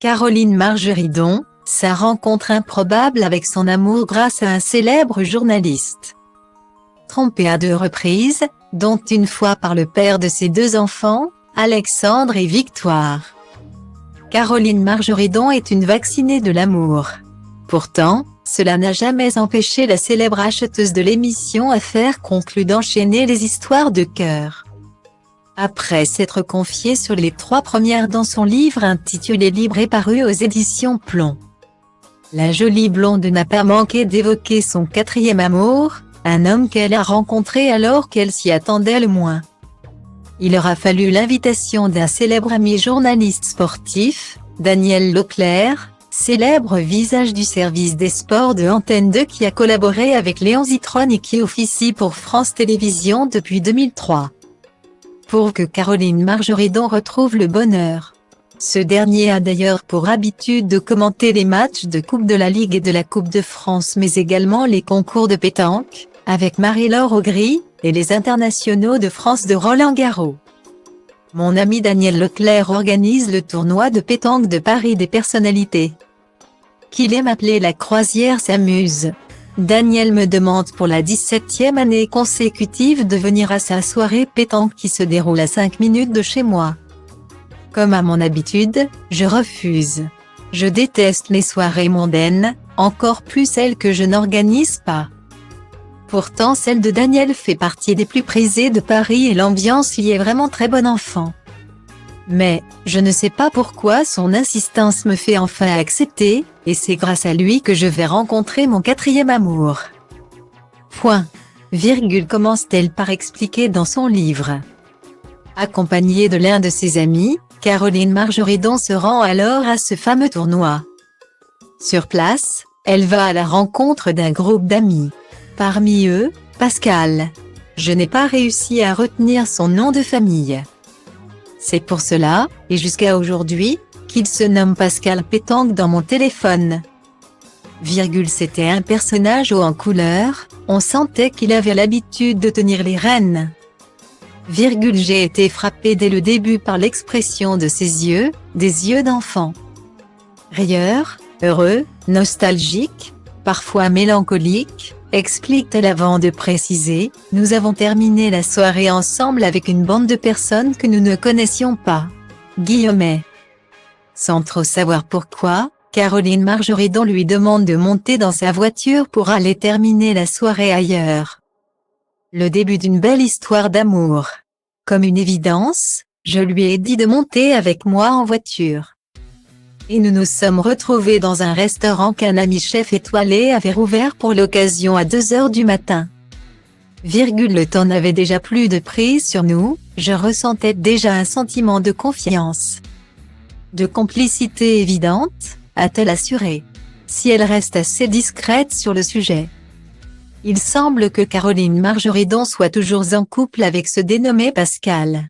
Caroline Margeridon, sa rencontre improbable avec son amour grâce à un célèbre journaliste. Trompée à 2 reprises, dont une fois par le père de ses 2 enfants, Alexandre et Victoire. Caroline Margeridon est une vaccinée de l'amour. Pourtant, cela n'a jamais empêché la célèbre acheteuse de l'émission Affaires conclues d'enchaîner les histoires de cœur. Après s'être confiée sur les 3 premières dans son livre intitulé Libre et paru aux éditions Plomb, la jolie blonde n'a pas manqué d'évoquer son 4e amour, un homme qu'elle a rencontré alors qu'elle s'y attendait le moins. Il aura fallu l'invitation d'un célèbre ami journaliste sportif, Daniel Leclerc, célèbre visage du service des sports de Antenne 2 qui a collaboré avec Léon Zitrone et qui officie pour France Télévisions depuis 2003. Pour que Caroline Margeridon retrouve le bonheur. Ce dernier a d'ailleurs pour habitude de commenter les matchs de Coupe de la Ligue et de la Coupe de France mais également les concours de pétanque, avec Marie-Laure Augry, et les internationaux de France de Roland-Garros. Mon ami Daniel Leclerc organise le tournoi de pétanque de Paris des personnalités, qu'il aime appeler la croisière s'amuse. Daniel me demande pour la 17e année consécutive de venir à sa soirée pétanque qui se déroule à 5 minutes de chez moi. Comme à mon habitude, je refuse. Je déteste les soirées mondaines, encore plus celles que je n'organise pas. Pourtant celle de Daniel fait partie des plus prisées de Paris et l'ambiance y est vraiment très bon enfant. Mais, je ne sais pas pourquoi son insistance me fait enfin accepter, et c'est grâce à lui que je vais rencontrer mon 4e amour. Commence-t-elle par expliquer dans son livre. Accompagnée de l'un de ses amis, Caroline Margeridon se rend alors à ce fameux tournoi. Sur place, elle va à la rencontre d'un groupe d'amis. Parmi eux, Pascal. Je n'ai pas réussi à retenir son nom de famille. C'est pour cela, et jusqu'à aujourd'hui, qu'il se nomme Pascal Pétanque dans mon téléphone. C'était un personnage haut en couleur, on sentait qu'il avait l'habitude de tenir les rênes. J'ai été frappée dès le début par l'expression de ses yeux, des yeux d'enfant. Rieurs, heureux, nostalgiques, parfois mélancoliques, explique-t-elle avant de préciser, nous avons terminé la soirée ensemble avec une bande de personnes que nous ne connaissions pas. Sans trop savoir pourquoi, Caroline Margeridon lui demande de monter dans sa voiture pour aller terminer la soirée ailleurs. Le début d'une belle histoire d'amour. Comme une évidence, je lui ai dit de monter avec moi en voiture. Et nous nous sommes retrouvés dans un restaurant qu'un ami chef étoilé avait ouvert pour l'occasion à 2 heures du matin. Le temps n'avait déjà plus de prise sur nous, je ressentais déjà un sentiment de confiance. De complicité évidente, a-t-elle assuré. Si elle reste assez discrète sur le sujet. Il semble que Caroline Margeridon soit toujours en couple avec ce dénommé Pascal.